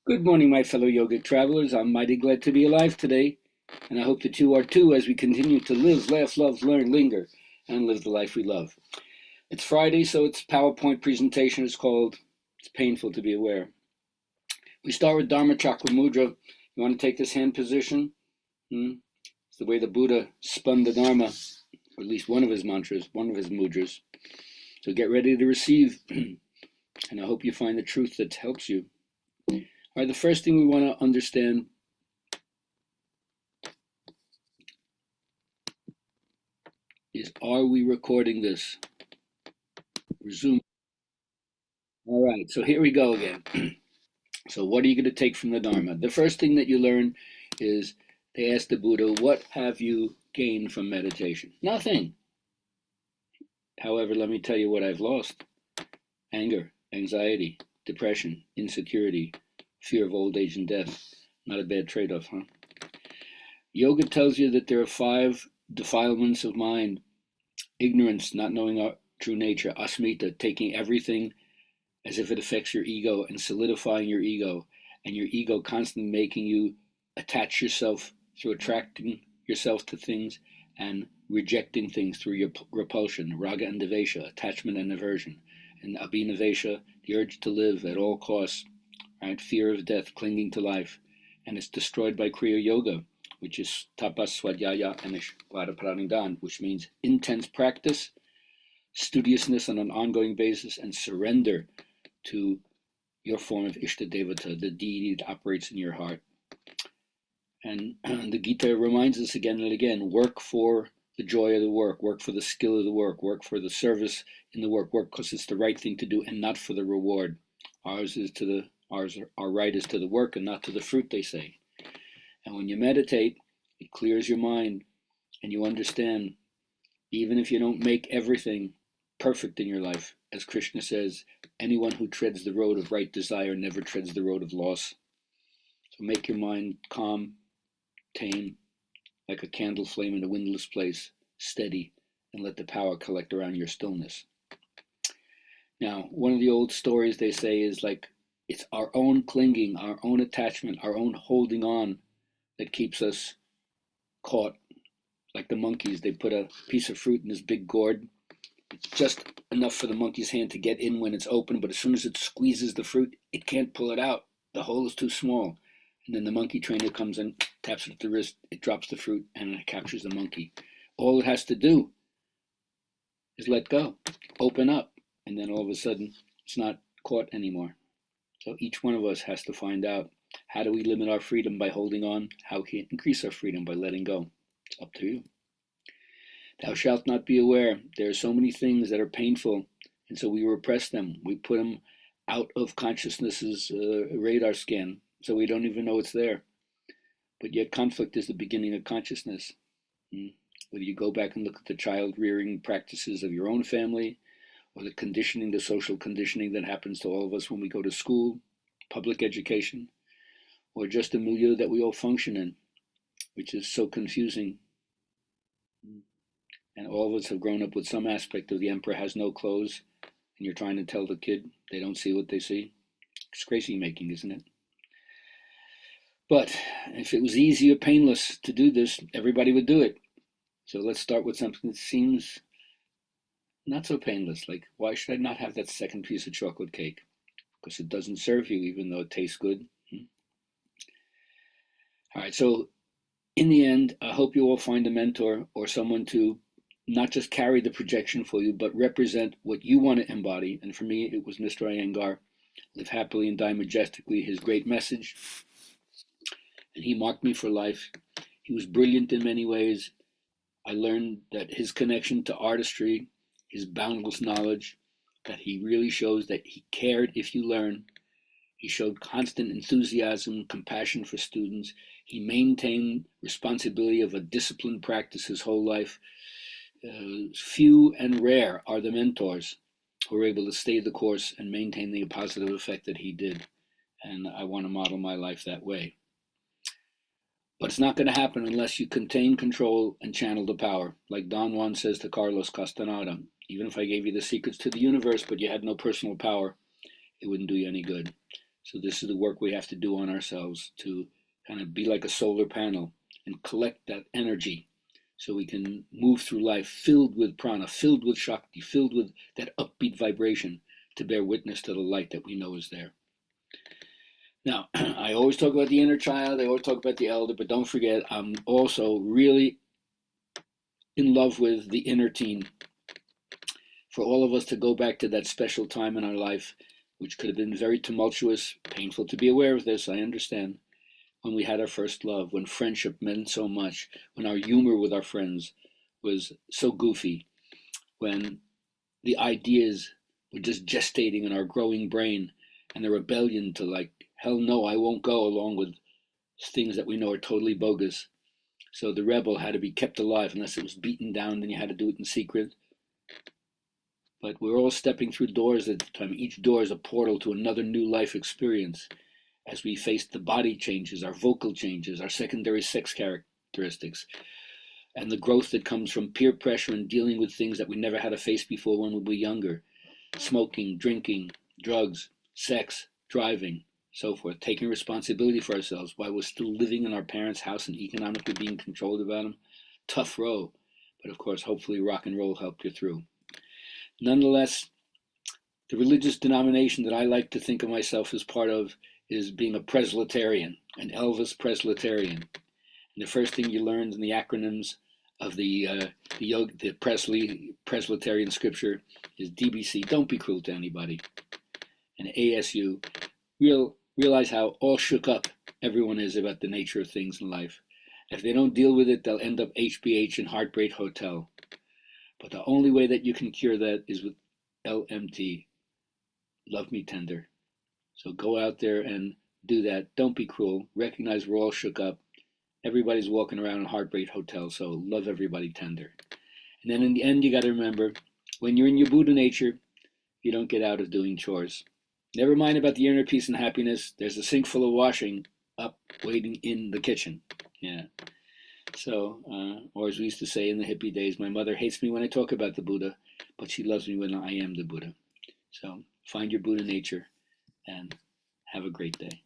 Good morning, my fellow yogic travelers. I'm mighty glad to be alive today, and I hope that you are too as we continue to live, laugh, love, learn, linger, and live the life we love. It's Friday, so its PowerPoint presentation is called It's Painful to Be Aware. We start with Dharma Chakra Mudra. You want to take this hand position? It's the way the Buddha spun the Dharma, or at least one of his mantras, one of his mudras. So get ready to receive, and I hope you find the truth that helps you. All right, the first thing we want to understand is, are we recording this? Resume. All right, so here we go again. So what are you going to take from the Dharma? The first thing that you learn is they asked the Buddha, what have you gained from meditation? Nothing. However, let me tell you what I've lost. Anger, anxiety, depression, insecurity, fear of old age and death. Not a bad trade-off, huh? Yoga tells you that there are 5 defilements of mind. Ignorance, not knowing our true nature. Asmita, taking everything as if it affects your ego and solidifying your ego, and your ego constantly making you attach yourself through attracting yourself to things and rejecting things through your repulsion. Raga and devesha, attachment and aversion. And abhinavesha, the urge to live at all costs, right? Fear of death, clinging to life. And it's destroyed by Kriya Yoga, which is tapas, swadhyaya, and ishvara pranidhan, which means intense practice, studiousness on an ongoing basis, and surrender to your form of Ishta Devata, the deity that operates in your heart. And the Gita reminds us again and again, work for the joy of the work for the skill of the work for the service in the work because it's the right thing to do and not for the reward. Our right is to the work and not to the fruit, they say. And when you meditate, it clears your mind and you understand, even if you don't make everything perfect in your life, as Krishna says, anyone who treads the road of right desire never treads the road of loss. So make your mind calm, tame, like a candle flame in a windless place, steady, and let the power collect around your stillness. Now, one of the old stories they say is like, it's our own clinging, our own attachment, our own holding on that keeps us caught. Like the monkeys, they put a piece of fruit in this big gourd. It's just enough for the monkey's hand to get in when it's open, but as soon as it squeezes the fruit, it can't pull it out. The hole is too small. And then the monkey trainer comes in, taps it at the wrist, it drops the fruit, and it captures the monkey. All it has to do is let go, open up, and then all of a sudden, it's not caught anymore. So each one of us has to find out, how do we limit our freedom by holding on? How can we increase our freedom by letting go? It's up to you. Thou shalt not be aware. There are so many things that are painful, and so we repress them. We put them out of consciousness's radar scan, so we don't even know it's there. But yet conflict is the beginning of consciousness. Whether you go back and look at the child rearing practices of your own family, or the conditioning, the social conditioning that happens to all of us when we go to school, public education, or just the milieu that we all function in, which is so confusing. And all of us have grown up with some aspect of the emperor has no clothes, and you're trying to tell the kid they don't see what they see. It's crazy making, isn't it? But if it was easy or painless to do this, everybody would do it. So let's start with something that seems not so painless. Like, why should I not have that second piece of chocolate cake? Because it doesn't serve you, even though it tastes good. All right, so in the end, I hope you all find a mentor or someone to not just carry the projection for you, but represent what you want to embody. And for me, it was Mr. Iyengar, Live Happily and Die Majestically, his great message. And he marked me for life. He was brilliant in many ways. I learned that his connection to artistry, his boundless knowledge, that he really shows that he cared if you learn. He showed constant enthusiasm, compassion for students. He maintained responsibility of a disciplined practice his whole life. Few and rare are the mentors who are able to stay the course and maintain the positive effect that he did. And I want to model my life that way. But it's not going to happen unless you contain, control, and channel the power. Like Don Juan says to Carlos Castaneda, even if I gave you the secrets to the universe, but you had no personal power, it wouldn't do you any good. So this is the work we have to do on ourselves to kind of be like a solar panel and collect that energy so we can move through life filled with prana, filled with shakti, filled with that upbeat vibration to bear witness to the light that we know is there. Now, I always talk about the inner child, I always talk about the elder, but don't forget, I'm also really in love with the inner teen. For all of us to go back to that special time in our life, which could have been very tumultuous, painful to be aware of this, I understand, when we had our first love, when friendship meant so much, when our humor with our friends was so goofy, when the ideas were just gestating in our growing brain, and the rebellion to like, hell no, I won't go, along with things that we know are totally bogus. So the rebel had to be kept alive unless it was beaten down, then you had to do it in secret. But we're all stepping through doors at the time. Each door is a portal to another new life experience as we face the body changes, our vocal changes, our secondary sex characteristics, and the growth that comes from peer pressure and dealing with things that we never had to face before when we were younger. Smoking, drinking, drugs, sex, driving, so forth. Taking responsibility for ourselves while we're still living in our parents' house and economically being controlled about them. Tough row. But of course, hopefully rock and roll helped you through. Nonetheless, the religious denomination that I like to think of myself as part of is being a Presbyterian, an Elvis Presbyterian. And the first thing you learned in the acronyms of the Presley Presbyterian scripture is DBC, don't be cruel to anybody. And ASU, realize how all shook up everyone is about the nature of things in life. If they don't deal with it, they'll end up HBH in Heartbreak Hotel. But the only way that you can cure that is with LMT, Love Me Tender. So go out there and do that. Don't be cruel. Recognize we're all shook up. Everybody's walking around in Heartbreak Hotel, so love everybody tender. And then in the end, you got to remember, when you're in your Buddha nature, you don't get out of doing chores. Never mind about the inner peace and happiness. There's a sink full of washing up waiting in the kitchen. Yeah. So, or as we used to say in the hippie days, my mother hates me when I talk about the Buddha, but she loves me when I am the Buddha. So find your Buddha nature and have a great day.